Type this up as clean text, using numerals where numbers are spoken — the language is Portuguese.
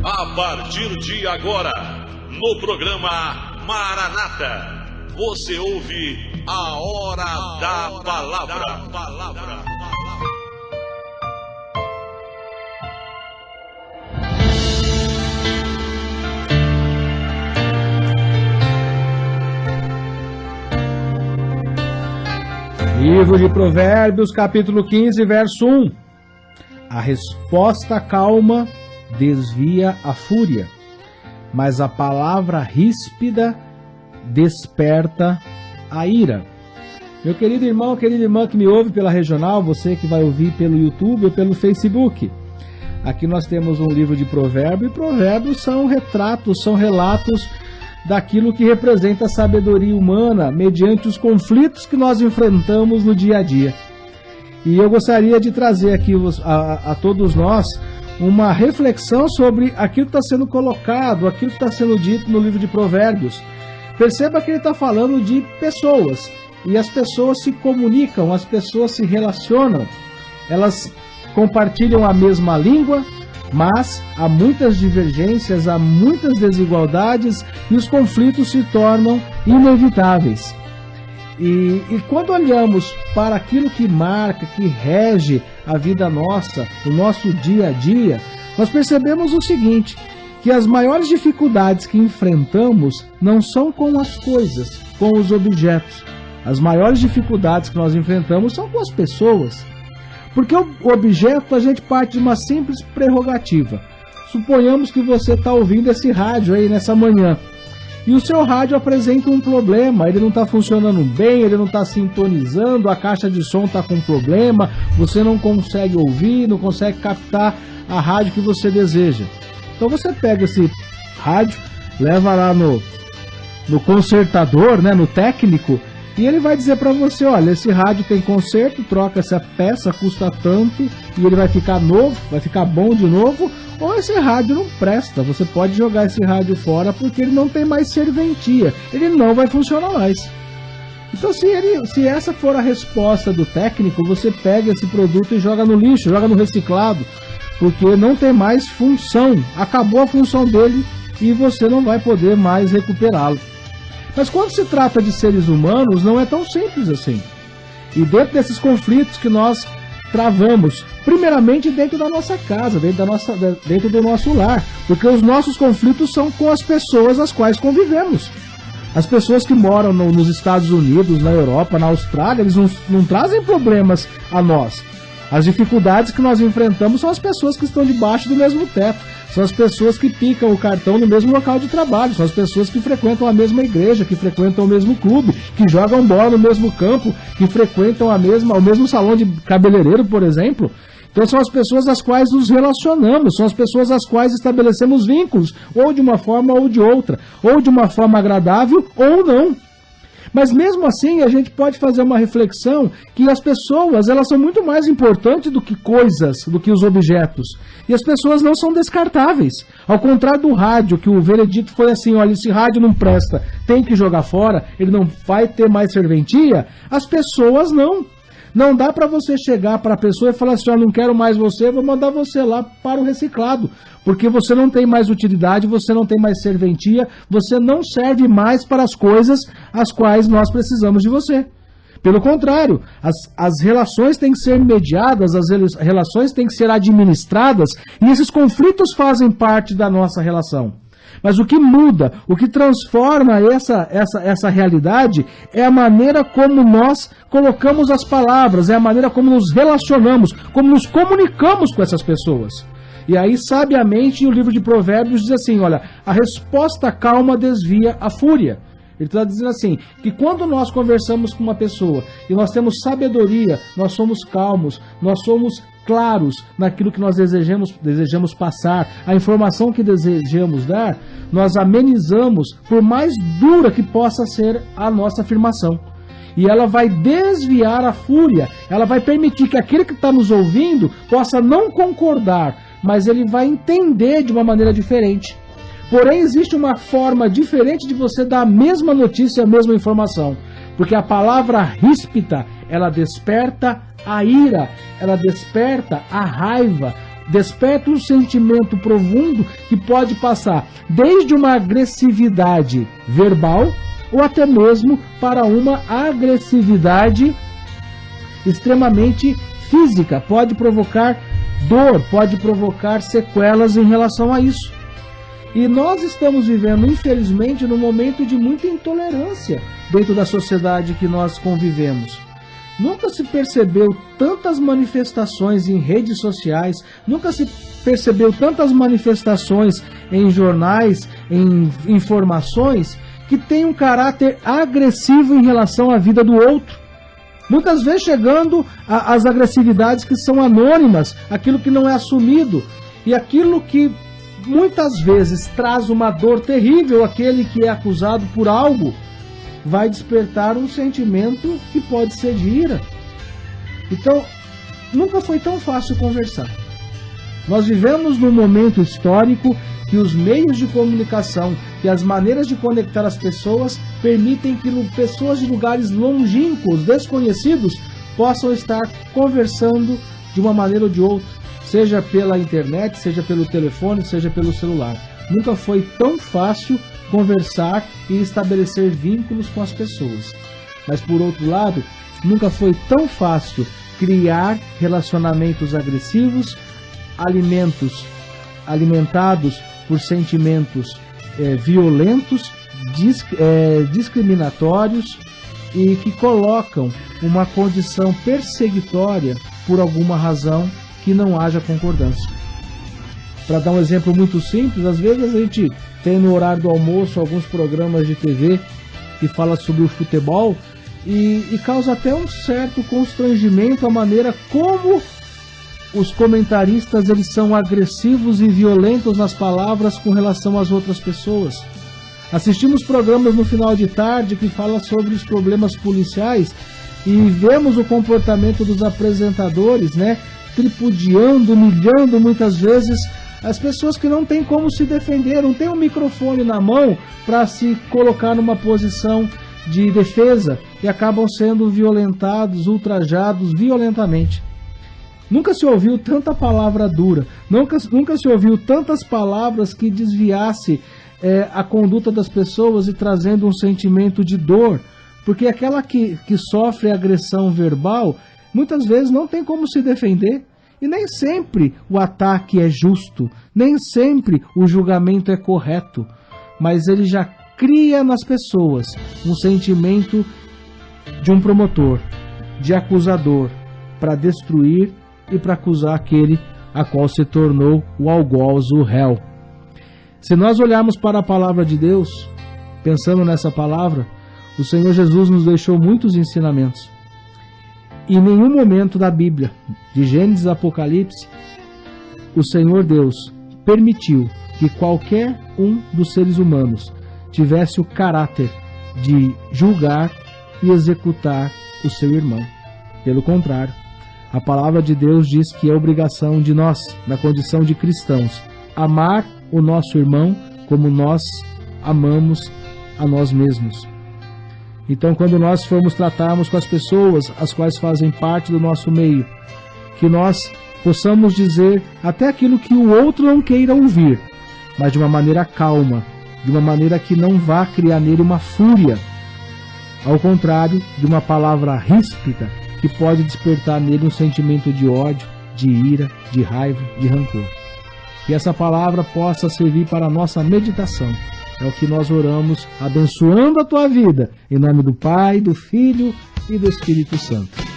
A partir de agora, no programa Maranata, você ouve a Hora da Palavra. Livro de Provérbios, capítulo 15, verso 1. A resposta calma desvia a fúria, mas a palavra ríspida desperta a ira. Meu querido irmão, querida irmã que me ouve pela regional, você que vai ouvir pelo YouTube ou pelo Facebook. Aqui nós temos um livro de provérbios, e provérbios são retratos, são relatos daquilo que representa a sabedoria humana mediante os conflitos que nós enfrentamos no dia a dia. E eu gostaria de trazer aqui a todos nós uma reflexão sobre aquilo que está sendo colocado, aquilo que está sendo dito no livro de Provérbios. Perceba que ele está falando de pessoas, e as pessoas se comunicam, as pessoas se relacionam, elas compartilham a mesma língua, mas há muitas divergências, há muitas desigualdades e os conflitos se tornam inevitáveis. E quando olhamos para aquilo que marca, que rege a vida nossa, o nosso dia a dia, nós percebemos o seguinte, que as maiores dificuldades que enfrentamos não são com as coisas, com os objetos. As maiores dificuldades que nós enfrentamos são com as pessoas. Porque o objeto, a gente parte de uma simples prerrogativa. Suponhamos que você está ouvindo esse rádio aí nessa manhã, e o seu rádio apresenta um problema, ele não está funcionando bem, ele não está sintonizando, a caixa de som está com problema, você não consegue ouvir, não consegue captar a rádio que você deseja. Então você pega esse rádio, leva lá no consertador, né, no técnico, e ele vai dizer para você, olha, esse rádio tem conserto, troca essa peça, custa tanto, e ele vai ficar novo, vai ficar bom de novo, ou esse rádio não presta, você pode jogar esse rádio fora porque ele não tem mais serventia, ele não vai funcionar mais. Então se essa for a resposta do técnico, você pega esse produto e joga no lixo, joga no reciclado, porque não tem mais função, acabou a função dele e você não vai poder mais recuperá-lo. Mas quando se trata de seres humanos, não é tão simples assim. E dentro desses conflitos que nós travamos, primeiramente dentro da nossa casa, dentro do nosso lar, porque os nossos conflitos são com as pessoas as quais convivemos. As pessoas que moram nos Estados Unidos, na Europa, na Austrália, eles não trazem problemas a nós. As dificuldades que nós enfrentamos são as pessoas que estão debaixo do mesmo teto, são as pessoas que picam o cartão no mesmo local de trabalho, são as pessoas que frequentam a mesma igreja, que frequentam o mesmo clube, que jogam bola no mesmo campo, que frequentam o mesmo salão de cabeleireiro, por exemplo. Então são as pessoas às quais nos relacionamos, são as pessoas às quais estabelecemos vínculos, ou de uma forma ou de outra, ou de uma forma agradável ou não. Mas mesmo assim a gente pode fazer uma reflexão que as pessoas, elas são muito mais importantes do que coisas, do que os objetos. E as pessoas não são descartáveis. Ao contrário do rádio, que o veredito foi assim, olha, esse rádio não presta, tem que jogar fora, ele não vai ter mais serventia, as pessoas não. Não dá para você chegar para a pessoa e falar assim, não quero mais você, vou mandar você lá para o reciclado, porque você não tem mais utilidade, você não tem mais serventia, você não serve mais para as coisas as quais nós precisamos de você. Pelo contrário, as relações têm que ser mediadas, as relações têm que ser administradas, e esses conflitos fazem parte da nossa relação. Mas o que muda, o que transforma essa realidade é a maneira como nós colocamos as palavras, é a maneira como nos relacionamos, como nos comunicamos com essas pessoas. E aí, sabiamente, o livro de Provérbios diz assim, olha, a resposta calma desvia a fúria. Ele está dizendo assim, que quando nós conversamos com uma pessoa e nós temos sabedoria, nós somos calmos, nós somos claros naquilo que nós desejamos passar, a informação que desejamos dar, nós amenizamos, por mais dura que possa ser a nossa afirmação. E ela vai desviar a fúria, ela vai permitir que aquele que está nos ouvindo possa não concordar, mas ele vai entender de uma maneira diferente. Porém, existe uma forma diferente de você dar a mesma notícia, a mesma informação. Porque a palavra ríspida, ela desperta a ira, ela desperta a raiva, desperta um sentimento profundo que pode passar desde uma agressividade verbal ou até mesmo para uma agressividade extremamente física. Pode provocar dor, pode provocar sequelas em relação a isso. E nós estamos vivendo, infelizmente, num momento de muita intolerância dentro da sociedade que nós convivemos. Nunca se percebeu tantas manifestações em redes sociais, nunca se percebeu tantas manifestações em jornais, em informações, que tem um caráter agressivo em relação à vida do outro. Muitas vezes chegando às agressividades que são anônimas, aquilo que não é assumido, e aquilo que muitas vezes traz uma dor terrível àquele que é acusado por algo, vai despertar um sentimento que pode ser de ira. Então, nunca foi tão fácil conversar. Nós vivemos num momento histórico que os meios de comunicação, que as maneiras de conectar as pessoas permitem que pessoas de lugares longínquos, desconhecidos, possam estar conversando de uma maneira ou de outra, seja pela internet, seja pelo telefone, seja pelo celular. Nunca foi tão fácil conversar e estabelecer vínculos com as pessoas. Mas, por outro lado, nunca foi tão fácil criar relacionamentos agressivos, alimentados por sentimentos violentos, discriminatórios e que colocam uma condição perseguitória por alguma razão que não haja concordância. Para dar um exemplo muito simples, às vezes a gente tem no horário do almoço alguns programas de TV que falam sobre o futebol e causa até um certo constrangimento a maneira como os comentaristas eles são agressivos e violentos nas palavras com relação às outras pessoas. Assistimos programas no final de tarde que falam sobre os problemas policiais e vemos o comportamento dos apresentadores, tripudiando, humilhando muitas vezes as pessoas que não têm como se defender, não tem um microfone na mão para se colocar numa posição de defesa e acabam sendo violentados, ultrajados violentamente. Nunca se ouviu tanta palavra dura, nunca se ouviu tantas palavras que desviasse a conduta das pessoas e trazendo um sentimento de dor, porque aquela que sofre agressão verbal, muitas vezes não tem como se defender. E nem sempre o ataque é justo, nem sempre o julgamento é correto, mas ele já cria nas pessoas um sentimento de um promotor, de acusador, para destruir e para acusar aquele a qual se tornou o algoz, o réu. Se nós olharmos para a palavra de Deus, pensando nessa palavra, o Senhor Jesus nos deixou muitos ensinamentos. Em nenhum momento da Bíblia, de Gênesis a Apocalipse, o Senhor Deus permitiu que qualquer um dos seres humanos tivesse o caráter de julgar e executar o seu irmão. Pelo contrário, a palavra de Deus diz que é obrigação de nós, na condição de cristãos, amar o nosso irmão como nós amamos a nós mesmos. Então, quando nós formos tratarmos com as pessoas as quais fazem parte do nosso meio, que nós possamos dizer até aquilo que o outro não queira ouvir, mas de uma maneira calma, de uma maneira que não vá criar nele uma fúria, ao contrário de uma palavra ríspida que pode despertar nele um sentimento de ódio, de ira, de raiva, de rancor. Que essa palavra possa servir para a nossa meditação. É o que nós oramos, abençoando a tua vida, em nome do Pai, do Filho e do Espírito Santo.